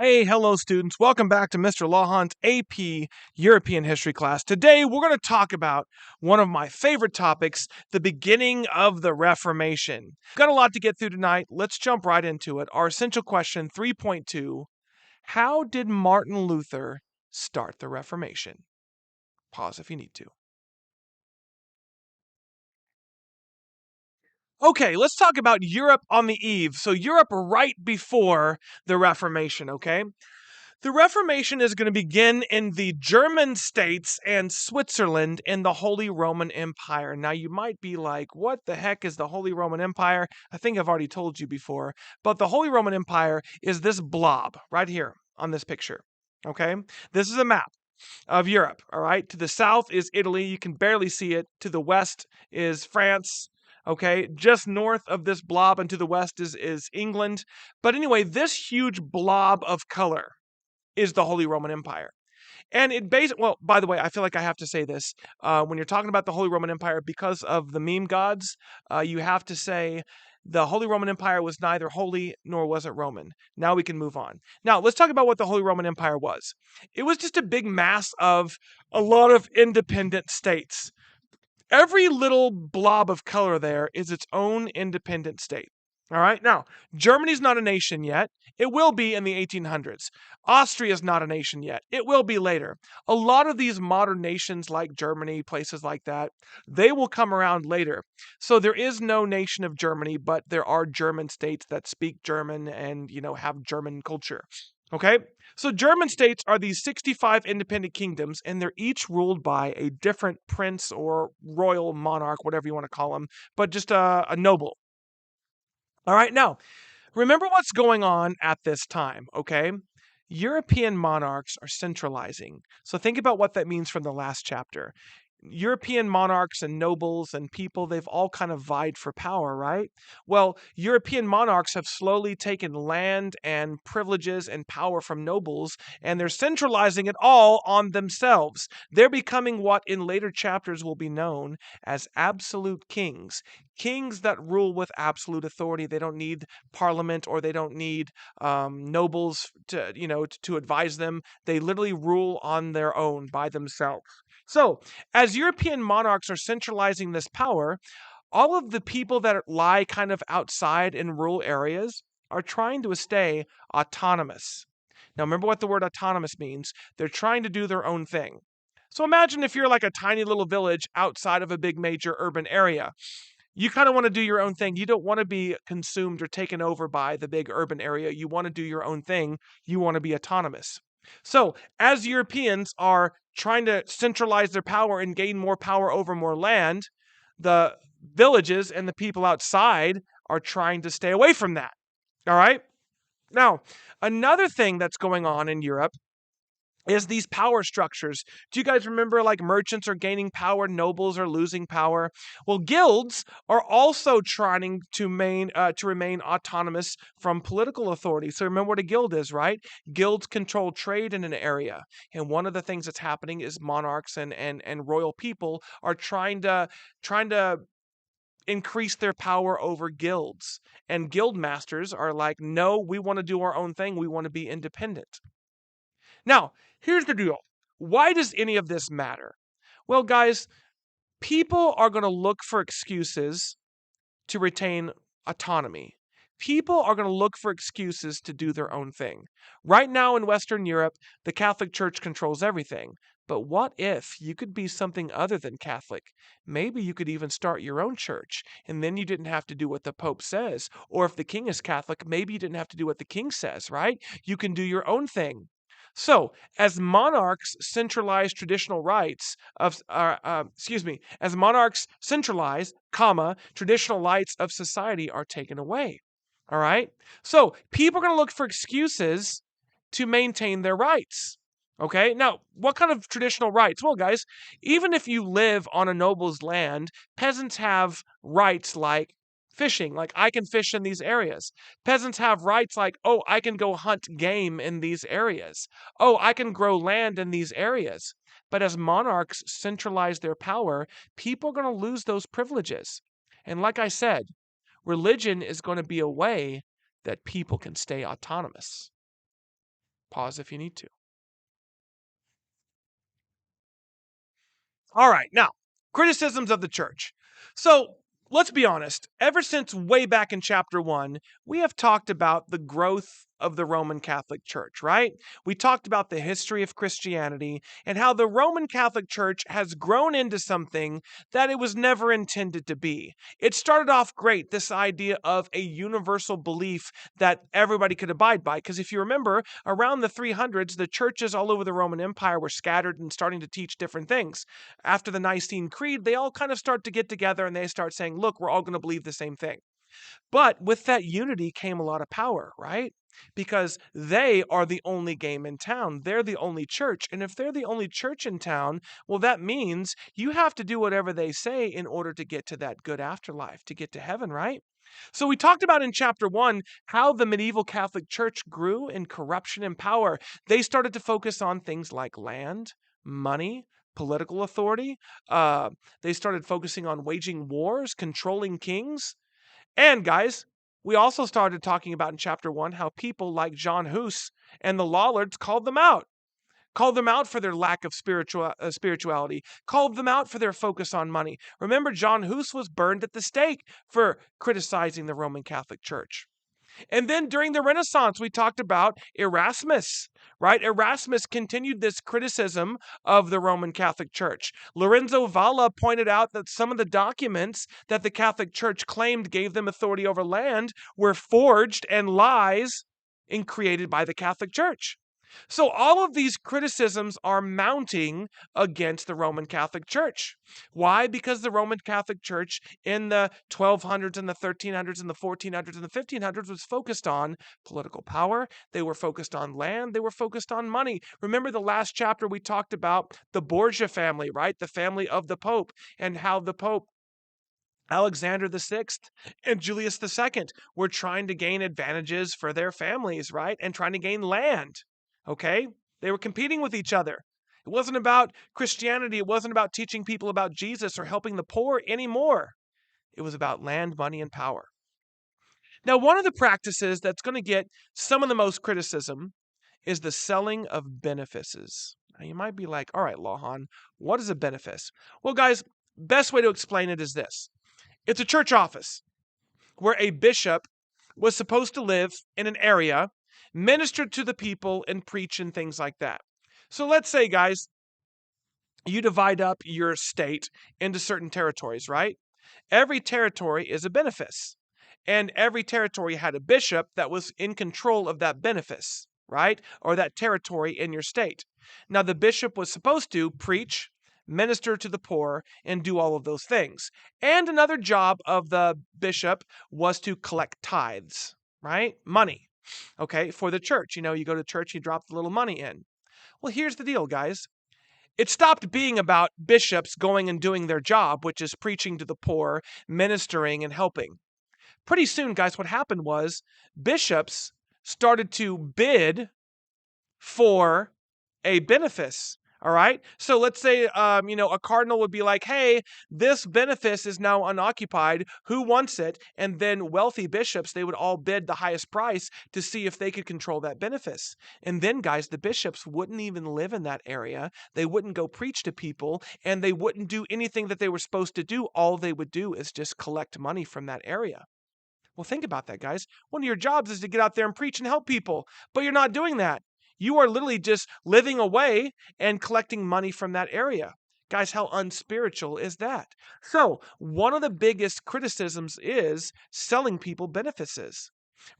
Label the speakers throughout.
Speaker 1: Hey, hello, students. Welcome back to Mr. Lawhon's AP European History class. Today, we're going to talk about one of my favorite topics, the beginning of the Reformation. Got a lot to get through tonight. Let's jump right into it. Our essential question 3.2: How did Martin Luther start the Reformation? Pause if you need to. Okay, let's talk about Europe on the eve. So, Europe right before the Reformation, okay? The Reformation is going to begin in the German states and Switzerland in the Holy Roman Empire. Now, you might be like, what the heck is the Holy Roman Empire? I think I've already told you before, but the Holy Roman Empire is this blob right here on this picture. Okay, this is a map of Europe. All right, to the south is Italy. You can barely see it. To the west is France. Okay, just north of this blob and to the west is England. But anyway, this huge blob of color is the Holy Roman Empire. And well, by the way, I feel like I have to say this. When you're talking about the Holy Roman Empire, because of the meme gods, you have to say the Holy Roman Empire was neither holy nor was it Roman. Now we can move on. Now, let's talk about what the Holy Roman Empire was. It was just a big mass of a lot of independent states. Every little blob of color there is its own independent state. All right. Now, Germany's not a nation yet. It will be in the 1800s. Austria's not a nation yet. It will be later. A lot of these modern nations like Germany, places like that, they will come around later. So there is no nation of Germany, but there are German states that speak German and, have German culture. Okay? So German states are these 65 independent kingdoms, and they're each ruled by a different prince or royal monarch, whatever you want to call them, but just a noble. All right, now, remember what's going on at this time, okay? European monarchs are centralizing. So think about what that means from the last chapter. European monarchs and nobles and people, they've all kind of vied for power, right? Well, European monarchs have slowly taken land and privileges and power from nobles, and they're centralizing it all on themselves. They're becoming what in later chapters will be known as absolute kings. Kings that rule with absolute authority. They don't need parliament or they don't need nobles to advise them. They literally rule on their own by themselves. So, as European monarchs are centralizing this power, all of the people that lie kind of outside in rural areas are trying to stay autonomous. Now, remember what the word autonomous means. They're trying to do their own thing. So imagine if you're like a tiny little village outside of a big major urban area. You kind of want to do your own thing. You don't want to be consumed or taken over by the big urban area. You want to do your own thing. You want to be autonomous. So, as Europeans are trying to centralize their power and gain more power over more land, the villages and the people outside are trying to stay away from that. All right? Now, another thing that's going on in Europe is these power structures. Do you guys remember like merchants are gaining power, nobles are losing power? Well, guilds are also trying to remain autonomous from political authority. So remember what a guild is, right? Guilds control trade in an area. And one of the things that's happening is monarchs and royal people are trying to increase their power over guilds. And guild masters are like, no, we want to do our own thing. We want to be independent. Now, here's the deal. Why does any of this matter? Well, guys, people are going to look for excuses to retain autonomy. People are going to look for excuses to do their own thing. Right now in Western Europe, the Catholic Church controls everything. But what if you could be something other than Catholic? Maybe you could even start your own church, and then you didn't have to do what the Pope says. Or if the king is Catholic, maybe you didn't have to do what the king says, right? You can do your own thing. So, as monarchs centralize traditional rights as monarchs centralize, traditional rights of society are taken away. All right. So people are going to look for excuses to maintain their rights. Okay. Now, what kind of traditional rights? Well, guys, even if you live on a noble's land, peasants have rights like fishing, like I can fish in these areas. Peasants have rights like, oh, I can go hunt game in these areas. Oh, I can grow land in these areas. But as monarchs centralize their power, people are going to lose those privileges. And like I said, religion is going to be a way that people can stay autonomous. Pause if you need to. All right, now, criticisms of the church. So let's be honest. Ever since way back in chapter 1, we have talked about the growth of the Roman Catholic Church, right? We talked about the history of Christianity and how the Roman Catholic Church has grown into something that it was never intended to be. It started off great, this idea of a universal belief that everybody could abide by. Because if you remember, around the 300s, the churches all over the Roman Empire were scattered and starting to teach different things. After the Nicene Creed, they all kind of start to get together and they start saying, look, we're all going to believe the same thing. But with that unity came a lot of power, right? Because they are the only game in town. They're the only church. And if they're the only church in town, well, that means you have to do whatever they say in order to get to that good afterlife, to get to heaven, right? So we talked about in chapter 1 how the medieval Catholic Church grew in corruption and power. They started to focus on things like land, money, political authority. Uh, they started focusing on waging wars, controlling kings. And guys, we also started talking about in chapter 1 how people like John Hus and the Lollards called them out for their lack of spirituality, called them out for their focus on money. Remember, John Hus was burned at the stake for criticizing the Roman Catholic Church. And then during the Renaissance, we talked about Erasmus, right? Erasmus continued this criticism of the Roman Catholic Church. Lorenzo Valla pointed out that some of the documents that the Catholic Church claimed gave them authority over land were forged and lies and created by the Catholic Church. So all of these criticisms are mounting against the Roman Catholic Church. Why? Because the Roman Catholic Church in the 1200s and the 1300s and the 1400s and the 1500s was focused on political power. They were focused on land. They were focused on money. Remember the last chapter we talked about the Borgia family, right? The family of the Pope, and how the Pope Alexander the Sixth and Julius the Second were trying to gain advantages for their families, right? And trying to gain land. Okay? They were competing with each other. It wasn't about Christianity. It wasn't about teaching people about Jesus or helping the poor anymore. It was about land, money, and power. Now, one of the practices that's going to get some of the most criticism is the selling of benefices. Now, you might be like, all right, Lohan, what is a benefice? Well, guys, best way to explain it is this. It's a church office where a bishop was supposed to live in an area, minister to the people, and preach and things like that. So let's say, guys, you divide up your state into certain territories, right? Every territory is a benefice, and every territory had a bishop that was in control of that benefice, right? Or that territory in your state. Now, the bishop was supposed to preach, minister to the poor, and do all of those things. And another job of the bishop was to collect tithes, right? Money, okay, for the church. You know, you go to church, you drop the little money in. Well, here's the deal, guys. It stopped being about bishops going and doing their job, which is preaching to the poor, ministering, and helping. Pretty soon, guys, what happened was bishops started to bid for a benefice. All right. So let's say, a cardinal would be like, hey, this benefice is now unoccupied. Who wants it? And then wealthy bishops, they would all bid the highest price to see if they could control that benefice. And then, guys, the bishops wouldn't even live in that area. They wouldn't go preach to people, and they wouldn't do anything that they were supposed to do. All they would do is just collect money from that area. Well, think about that, guys. One of your jobs is to get out there and preach and help people, but you're not doing that. You are literally just living away and collecting money from that area. Guys, how unspiritual is that? So, one of the biggest criticisms is selling people benefices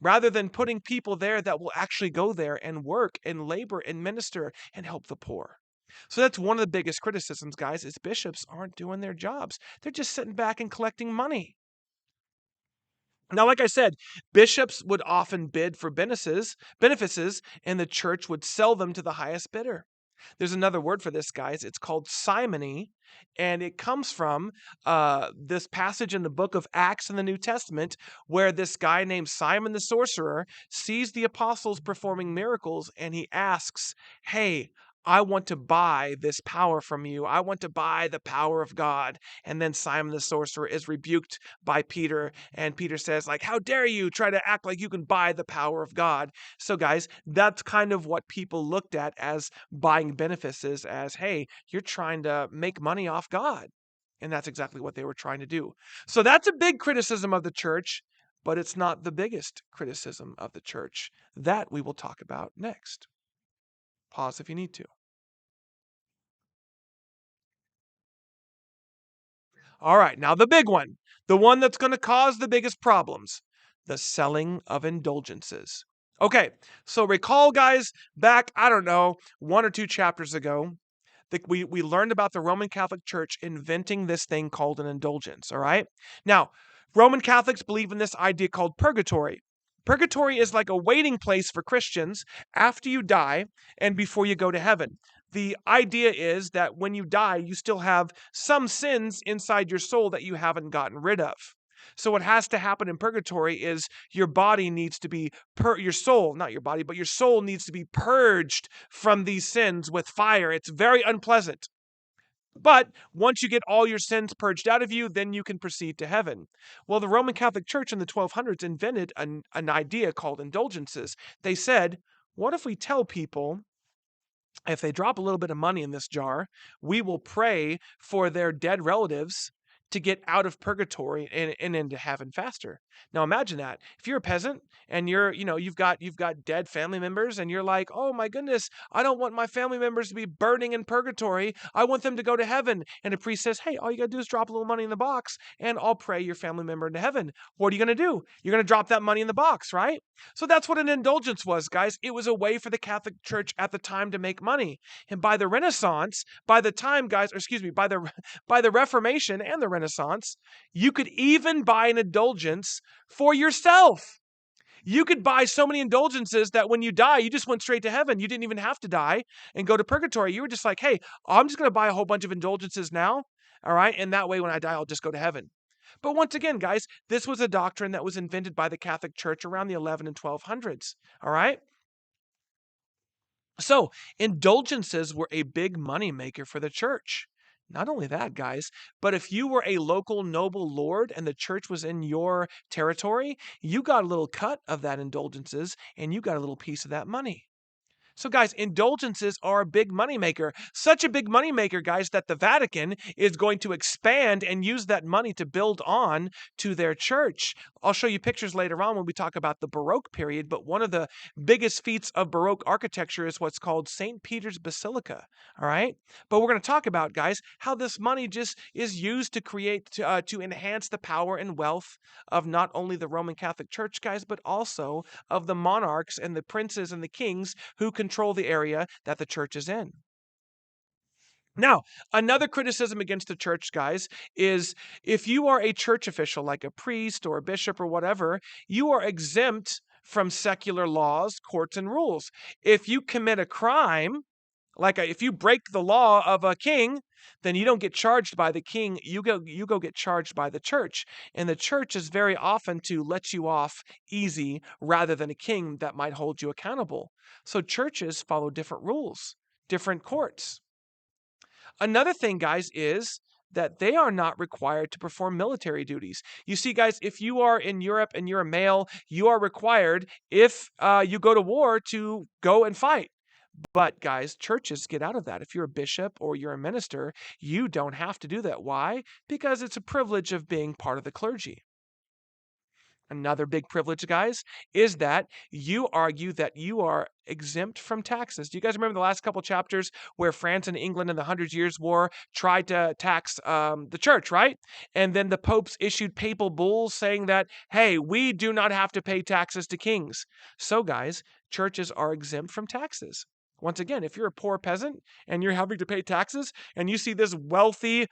Speaker 1: rather than putting people there that will actually go there and work and labor and minister and help the poor. So that's one of the biggest criticisms, guys, is bishops aren't doing their jobs. They're just sitting back and collecting money. Now, like I said, bishops would often bid for benefices, and the church would sell them to the highest bidder. There's another word for this, guys. It's called simony, and it comes from this passage in the book of Acts in the New Testament, where this guy named Simon the sorcerer sees the apostles performing miracles, and he asks, hey, I want to buy this power from you. I want to buy the power of God. And then Simon the sorcerer is rebuked by Peter. And Peter says, like, how dare you try to act like you can buy the power of God? So, guys, that's kind of what people looked at as buying benefices as, hey, you're trying to make money off God. And that's exactly what they were trying to do. So that's a big criticism of the church, but it's not the biggest criticism of the church. That we will talk about next. Pause if you need to. All right, now the big one, the one that's going to cause the biggest problems, the selling of indulgences. Okay, so recall, guys, back, I don't know, 1 or 2 chapters ago, that we learned about the Roman Catholic Church inventing this thing called an indulgence, all right? Now, Roman Catholics believe in this idea called purgatory. Purgatory is like a waiting place for Christians after you die and before you go to heaven. The idea is that when you die, you still have some sins inside your soul that you haven't gotten rid of. So what has to happen in purgatory is your body needs to be your soul, not your body, but your soul needs to be purged from these sins with fire. It's very unpleasant. But once you get all your sins purged out of you, then you can proceed to heaven. Well, the Roman Catholic Church in the 1200s invented an idea called indulgences. They said, what if we tell people if they drop a little bit of money in this jar, we will pray for their dead relatives to get out of purgatory and into heaven faster. Now imagine that. If you're a peasant and you've got dead family members and you're like, "Oh my goodness, I don't want my family members to be burning in purgatory. I want them to go to heaven." And a priest says, "Hey, all you got to do is drop a little money in the box and I'll pray your family member into heaven." What are you going to do? You're going to drop that money in the box, right? So that's what an indulgence was, guys. It was a way for the Catholic Church at the time to make money. And by the Renaissance, by the time, guys, or excuse me, by the Reformation and the Renaissance, you could even buy an indulgence for yourself. You could buy so many indulgences that when you die, you just went straight to heaven. You didn't even have to die and go to purgatory. You were just like, hey, I'm just going to buy a whole bunch of indulgences now. All right. And that way, when I die, I'll just go to heaven. But once again, guys, this was a doctrine that was invented by the Catholic Church around the 11 and 1200s. All right. So indulgences were a big money maker for the church. Not only that, guys, but if you were a local noble lord and the church was in your territory, you got a little cut of that indulgences and you got a little piece of that money. So, guys, indulgences are a big moneymaker. Such a big moneymaker, guys, that the Vatican is going to expand and use that money to build on to their church. I'll show you pictures later on when we talk about the Baroque period, but one of the biggest feats of Baroque architecture is what's called St. Peter's Basilica. All right? But we're going to talk about, guys, how this money just is used to to enhance the power and wealth of not only the Roman Catholic Church, guys, but also of the monarchs and the princes and the kings who control the area that the church is in. Now, another criticism against the church, guys, is if you are a church official, like a priest or a bishop or whatever, you are exempt from secular laws, courts, and rules. If you commit a crime, if you break the law of a king, then you don't get charged by the king. You go get charged by the church. And the church is very often to let you off easy rather than a king that might hold you accountable. So churches follow different rules, different courts. Another thing, guys, is that they are not required to perform military duties. You see, guys, if you are in Europe and you're a male, you are required, if you go to war, to go and fight. But guys, churches get out of that. If you're a bishop or you're a minister, you don't have to do that. Why? Because it's a privilege of being part of the clergy. Another big privilege, guys, is that you argue that you are exempt from taxes. Do you guys remember the last couple chapters where France and England in the Hundred Years' War tried to tax the church, right? And then the popes issued papal bulls saying that, hey, we do not have to pay taxes to kings. So, guys, churches are exempt from taxes. Once again, if you're a poor peasant and you're having to pay taxes and you see this wealthy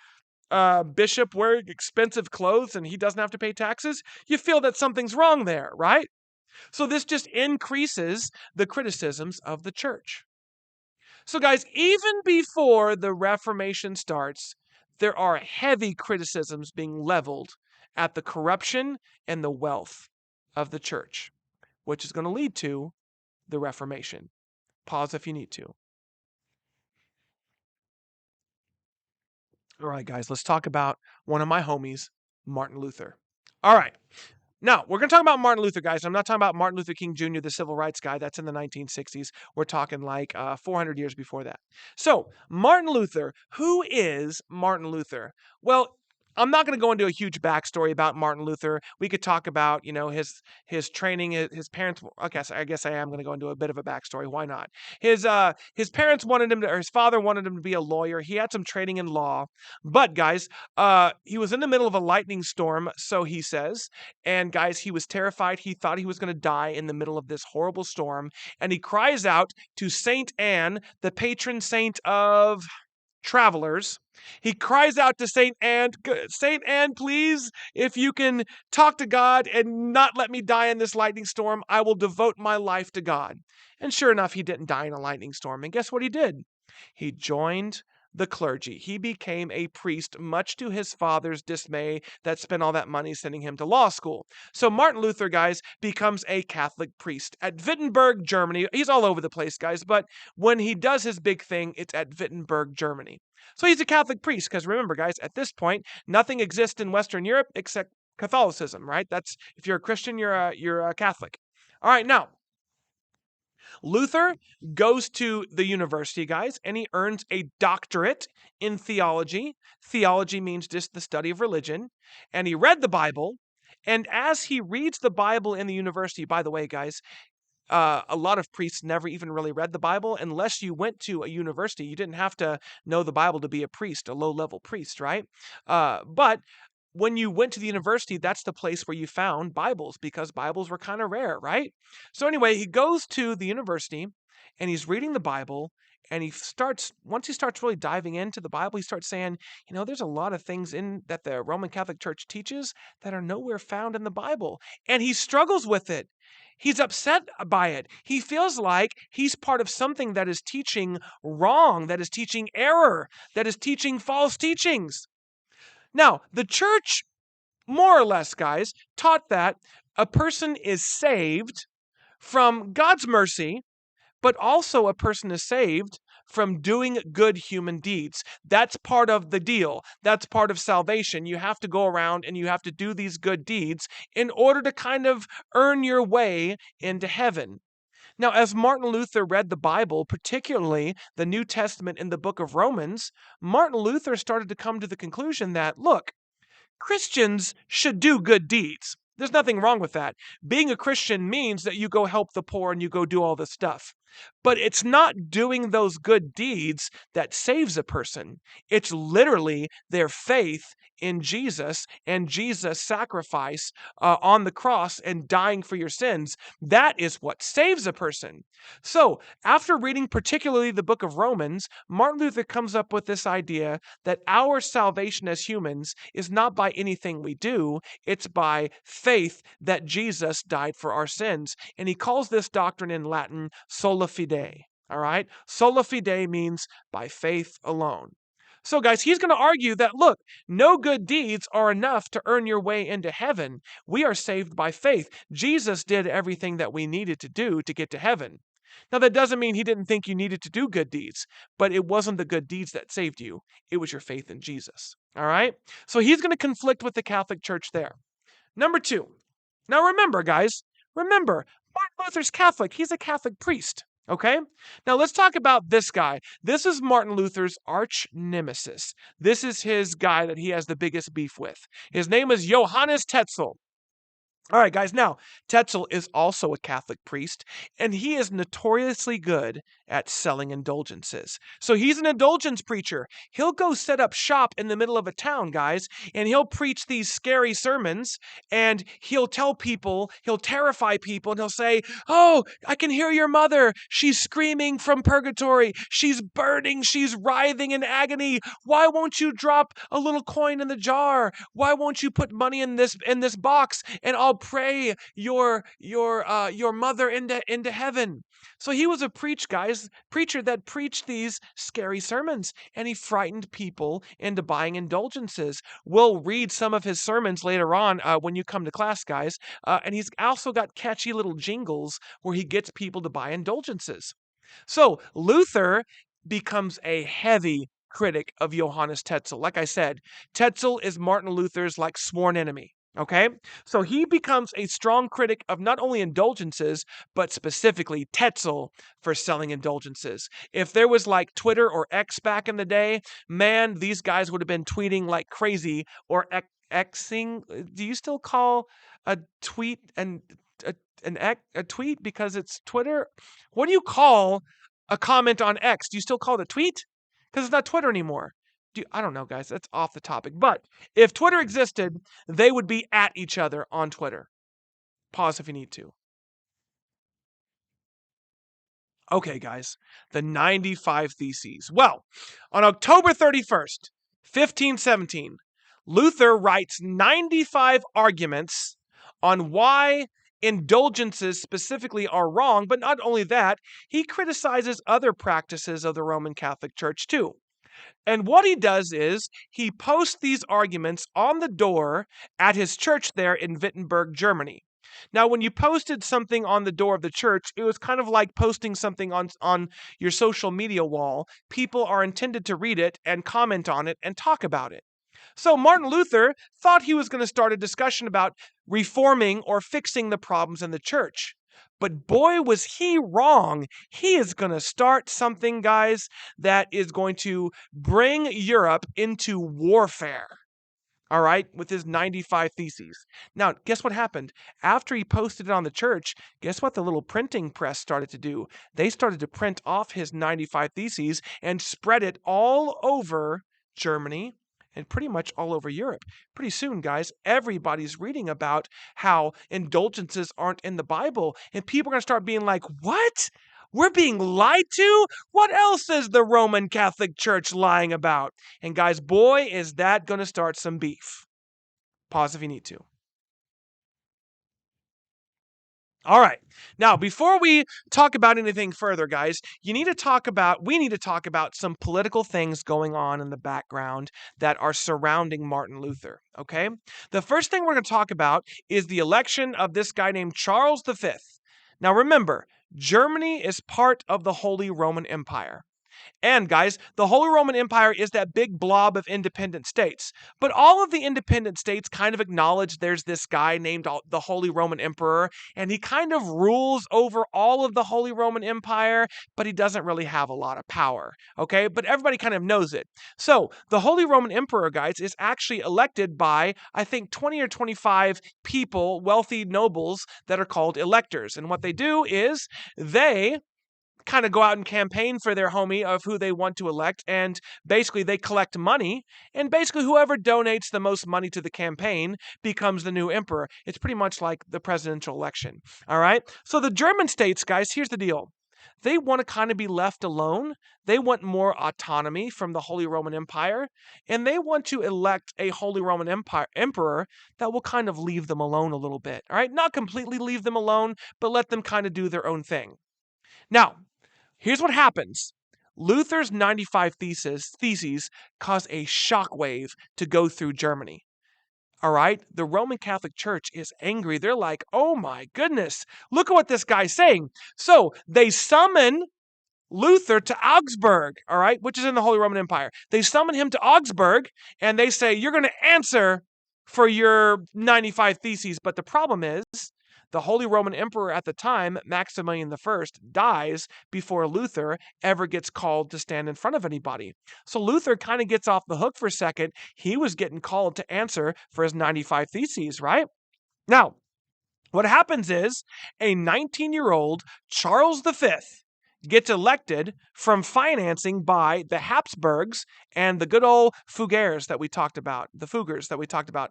Speaker 1: bishop wearing expensive clothes and he doesn't have to pay taxes, you feel that something's wrong there, right? So this just increases the criticisms of the church. So, guys, even before the Reformation starts, there are heavy criticisms being leveled at the corruption and the wealth of the church, which is going to lead to the Reformation. Pause if you need to. All right, guys, let's talk about one of my homies, Martin Luther. All right. Now, we're going to talk about Martin Luther, guys. I'm not talking about Martin Luther King Jr., the civil rights guy. That's in the 1960s. We're talking like 400 years before that. So, Martin Luther, who is Martin Luther? Well, I'm not going to go into a huge backstory about Martin Luther. We could talk about, his training, his parents. I guess I am going to go into a bit of a backstory. Why not? His parents wanted him to, or his father wanted him to be a lawyer. He had some training in law, but guys, he was in the middle of a lightning storm, so he says. And guys, he was terrified. He thought he was going to die in the middle of this horrible storm. And he cries out to Saint Anne, the patron saint of travelers. He cries out to Saint Anne, please, if you can talk to God and not let me die in this lightning storm, I will devote my life to God. And sure enough, he didn't die in a lightning storm. And guess what he did? He joined the clergy. He became a priest, much to his father's dismay that spent all that money sending him to law school. So Martin Luther, guys, becomes a Catholic priest at Wittenberg, Germany. He's all over the place, guys, but when he does his big thing, it's at Wittenberg, Germany. So he's a Catholic priest, because remember, guys, at this point, nothing exists in Western Europe except Catholicism, right? That's if you're a Christian, you're a Catholic. All right, now Luther goes to the university, guys, and he earns a doctorate in theology. Theology means just the study of religion. And he read the Bible. And as he reads the Bible in the university, by the way, guys, a lot of priests never even really read the Bible unless you went to a university. You didn't have to know the Bible to be a priest, a low-level priest, right? But when you went to the university, that's the place where you found Bibles because Bibles were kind of rare, right? So anyway, he goes to the university and he's reading the Bible and once he starts really diving into the Bible, he starts saying, there's a lot of things in that the Roman Catholic Church teaches that are nowhere found in the Bible. And he struggles with it. He's upset by it. He feels like he's part of something that is teaching wrong, that is teaching error, that is teaching false teachings. Now, the church, more or less, guys, taught that a person is saved from God's mercy, but also a person is saved from doing good human deeds. That's part of the deal. That's part of salvation. You have to go around and you have to do these good deeds in order to kind of earn your way into heaven. Now, as Martin Luther read the Bible, particularly the New Testament in the book of Romans, Martin Luther started to come to the conclusion that, look, Christians should do good deeds. There's nothing wrong with that. Being a Christian means that you go help the poor and you go do all this stuff. But it's not doing those good deeds that saves a person. It's literally their faith in Jesus and Jesus' sacrifice on the cross and dying for your sins. That is what saves a person. So, after reading particularly the book of Romans, Martin Luther comes up with this idea that our salvation as humans is not by anything we do, it's by faith that Jesus died for our sins. And he calls this doctrine in Latin sola fide. All right? Sola fide means by faith alone. So, guys, he's going to argue that, look, no good deeds are enough to earn your way into heaven. We are saved by faith. Jesus did everything that we needed to do to get to heaven. Now, that doesn't mean he didn't think you needed to do good deeds, but it wasn't the good deeds that saved you. It was your faith in Jesus. All right? So he's going to conflict with the Catholic Church there. Number two. Now, remember, guys, Martin Luther's Catholic. He's a Catholic priest. Okay? Now let's talk about this guy. This is Martin Luther's arch nemesis. This is his guy that he has the biggest beef with. His name is Johannes Tetzel. All right, guys. Now, Tetzel is also a Catholic priest, and he is notoriously good at selling indulgences. So he's an indulgence preacher. He'll go set up shop in the middle of a town, guys, and he'll preach these scary sermons, and he'll tell people, he'll terrify people, and he'll say, "Oh, I can hear your mother. She's screaming from purgatory. She's burning. She's writhing in agony. Why won't you drop a little coin in the jar? Why won't you put money in this box, and I'll pray your mother into heaven." So he was a preacher that preached these scary sermons, and he frightened people into buying indulgences. We'll read some of his sermons later on when you come to class, guys. And he's also got catchy little jingles where he gets people to buy indulgences. So Luther becomes a heavy critic of Johannes Tetzel. Like I said, Tetzel is Martin Luther's like sworn enemy. Okay, so he becomes a strong critic of not only indulgences, but specifically Tetzel for selling indulgences. If there was like Twitter or X back in the day, man, these guys would have been tweeting like crazy or Xing. Do you still call a tweet and a tweet because it's Twitter? What do you call a comment on X? Do you still call it a tweet? Because it's not Twitter anymore. I don't know, guys. That's off the topic. But if Twitter existed, they would be at each other on Twitter. Pause if you need to. Okay, guys. The 95 Theses. Well, on October 31st, 1517, Luther writes 95 arguments on why indulgences specifically are wrong, but not only that, he criticizes other practices of the Roman Catholic Church too. And what he does is he posts these arguments on the door at his church there in Wittenberg, Germany. Now, when you posted something on the door of the church, it was kind of like posting something on your social media wall. People are intended to read it and comment on it and talk about it. So Martin Luther thought he was going to start a discussion about reforming or fixing the problems in the church. But boy, was he wrong. He is going to start something, guys, that is going to bring Europe into warfare. All right, with his 95 Theses. Now, guess what happened? After he posted it on the church, guess what the little printing press started to do? They started to print off his 95 Theses and spread it all over Germany and pretty much all over Europe. Pretty soon, guys, everybody's reading about how indulgences aren't in the Bible, and people are going to start being like, what? We're being lied to? What else is the Roman Catholic Church lying about? And guys, boy, is that going to start some beef. Pause if you need to. All right. Now, before we talk about anything further, guys, we need to talk about some political things going on in the background that are surrounding Martin Luther, okay? The first thing we're going to talk about is the election of this guy named Charles V. Now, remember, Germany is part of the Holy Roman Empire. And guys, the Holy Roman Empire is that big blob of independent states. But all of the independent states kind of acknowledge there's this guy named the Holy Roman Emperor, and he kind of rules over all of the Holy Roman Empire, but he doesn't really have a lot of power, okay? But everybody kind of knows it. So the Holy Roman Emperor, guys, is actually elected by, I think, 20 or 25 people, wealthy nobles, that are called electors. And what they do is they kind of go out and campaign for their homie of who they want to elect, and basically they collect money, and basically whoever donates the most money to the campaign becomes the new emperor. It's pretty much like the presidential election, all right? So the German states, guys, here's the deal. They want to kind of be left alone. They want more autonomy from the Holy Roman Empire, and they want to elect a Holy Roman emperor that will kind of leave them alone a little bit, all right? Not completely leave them alone, but let them kind of do their own thing. Now, here's what happens. Luther's 95 theses cause a shockwave to go through Germany. All right? The Roman Catholic Church is angry. They're like, oh my goodness, look at what this guy's saying. So they summon Luther to Augsburg, all right, which is in the Holy Roman Empire. They summon him to Augsburg, and they say, you're going to answer for your 95 theses. But the problem is, the Holy Roman Emperor at the time, Maximilian I, dies before Luther ever gets called to stand in front of anybody. So Luther kind of gets off the hook for a second. He was getting called to answer for his 95 Theses, right? Now, what happens is a 19-year-old Charles V gets elected from financing by the Habsburgs and the good old Fugers that we talked about,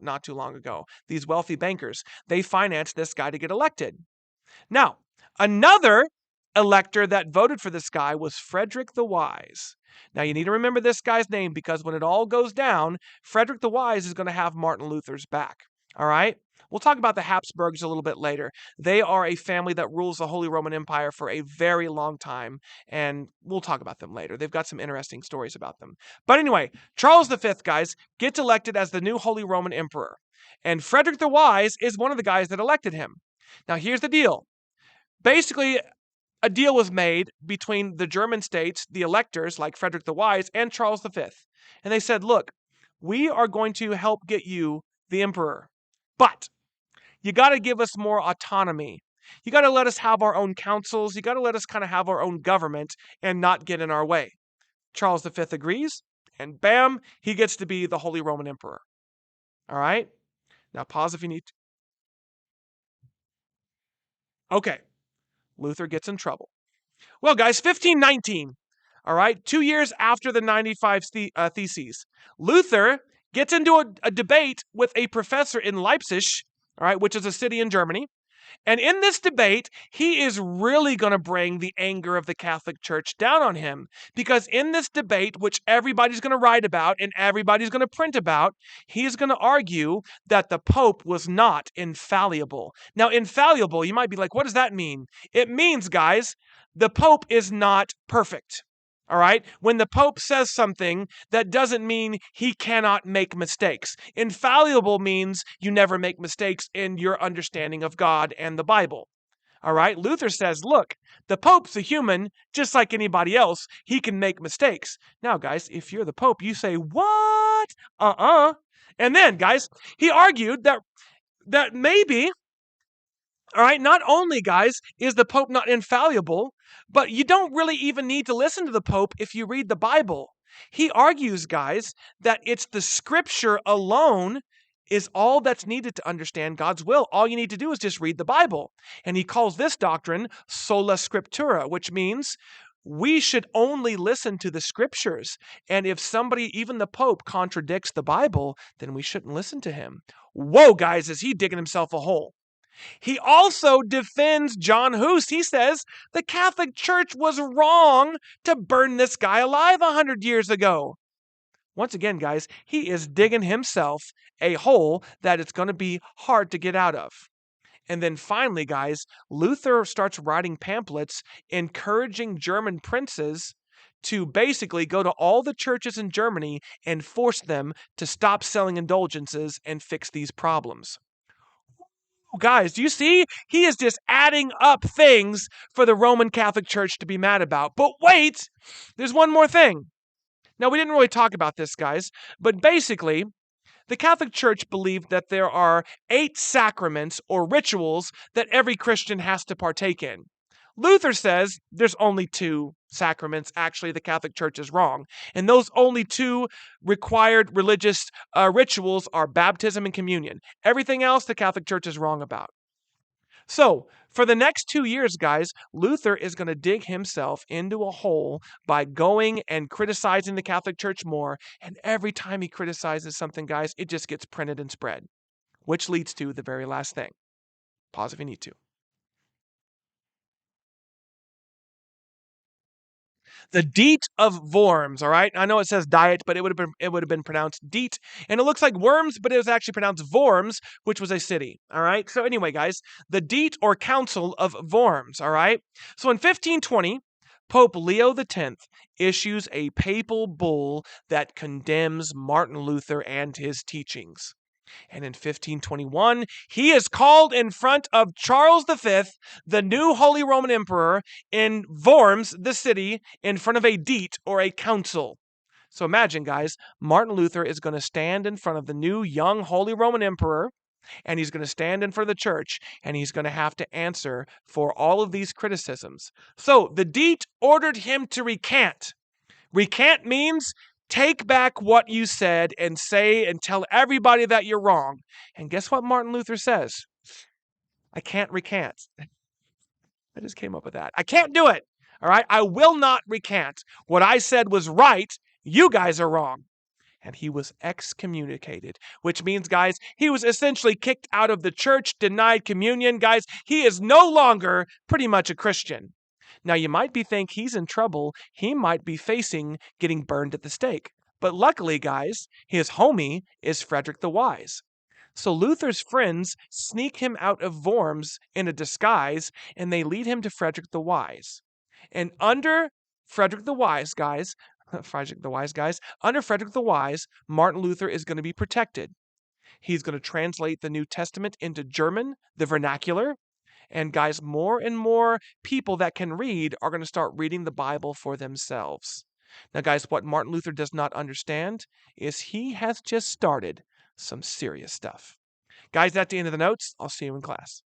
Speaker 1: not too long ago. These wealthy bankers, they financed this guy to get elected. Now, another elector that voted for this guy was Frederick the Wise. Now, you need to remember this guy's name because when it all goes down, Frederick the Wise is going to have Martin Luther's back. All right? We'll talk about the Habsburgs a little bit later. They are a family that rules the Holy Roman Empire for a very long time, and we'll talk about them later. They've got some interesting stories about them. But anyway, Charles V, guys, gets elected as the new Holy Roman Emperor, and Frederick the Wise is one of the guys that elected him. Now, here's the deal. Basically, a deal was made between the German states, the electors like Frederick the Wise, and Charles V. And they said, look, we are going to help get you the emperor, but you got to give us more autonomy. You got to let us have our own councils. You got to let us kind of have our own government and not get in our way. Charles V agrees, and bam, he gets to be the Holy Roman Emperor. All right? Now pause if you need to. Okay, Luther gets in trouble. Well, guys, 1519, all right, 2 years after the 95 Theses, Luther gets into a debate with a professor in Leipzig, all right, which is a city in Germany. And in this debate, he is really going to bring the anger of the Catholic Church down on him. Because in this debate, which everybody's going to write about and everybody's going to print about, he's going to argue that the Pope was not infallible. Now, infallible, you might be like, what does that mean? It means, guys, the Pope is not perfect. All right? When the Pope says something, that doesn't mean he cannot make mistakes. Infallible means you never make mistakes in your understanding of God and the Bible. All right? Luther says, look, the Pope's a human just like anybody else. He can make mistakes. Now, guys, if you're the Pope, you say, what? And then, guys, he argued that maybe, all right, not only, guys, is the Pope not infallible, but you don't really even need to listen to the Pope if you read the Bible. He argues, guys, that it's the Scripture alone is all that's needed to understand God's will. All you need to do is just read the Bible. And he calls this doctrine sola scriptura, which means we should only listen to the Scriptures. And if somebody, even the Pope, contradicts the Bible, then we shouldn't listen to him. Whoa, guys, is he digging himself a hole? He also defends John Hus. He says the Catholic Church was wrong to burn this guy alive 100 years ago. Once again, guys, he is digging himself a hole that it's going to be hard to get out of. And then finally, guys, Luther starts writing pamphlets encouraging German princes to basically go to all the churches in Germany and force them to stop selling indulgences and fix these problems. Guys, do you see? He is just adding up things for the Roman Catholic Church to be mad about. But wait, there's one more thing. Now, we didn't really talk about this, guys, but basically, the Catholic Church believed that there are 8 sacraments or rituals that every Christian has to partake in. Luther says there's only 2 sacraments. Actually, the Catholic Church is wrong. And those only 2 required religious rituals are baptism and communion. Everything else, the Catholic Church is wrong about. So, for the next 2 years, guys, Luther is going to dig himself into a hole by going and criticizing the Catholic Church more. And every time he criticizes something, guys, it just gets printed and spread, which leads to the very last thing. Pause if you need to. The Diet of Worms, all right? I know it says diet, but it would have been pronounced Diet. And it looks like worms, but it was actually pronounced Worms, which was a city, all right? So anyway, guys, the Diet or Council of Worms, all right? So in 1520, Pope Leo X issues a papal bull that condemns Martin Luther and his teachings. And in 1521, he is called in front of Charles V, the new Holy Roman Emperor, in Worms, the city, in front of a Diet or a council. So imagine, guys, Martin Luther is going to stand in front of the new young Holy Roman Emperor, and he's going to stand in front of the church, and he's going to have to answer for all of these criticisms. So the Diet ordered him to recant. Recant means take back what you said and say and tell everybody that you're wrong. And guess what Martin Luther says? I can't recant. I just came up with that. I can't do it. All right? I will not recant. What I said was right. You guys are wrong. And he was excommunicated, which means, guys, he was essentially kicked out of the church, denied communion. Guys, he is no longer pretty much a Christian. Now, you might be thinking he's in trouble. He might be facing getting burned at the stake. But luckily, guys, his homie is Frederick the Wise. So Luther's friends sneak him out of Worms in a disguise, and they lead him to Frederick the Wise. And under Frederick the Wise, guys, under Frederick the Wise, Martin Luther is going to be protected. He's going to translate the New Testament into German, the vernacular, And guys, more and more people that can read are going to start reading the Bible for themselves. Now, guys, what Martin Luther does not understand is he has just started some serious stuff. Guys, that's the end of the notes. I'll see you in class.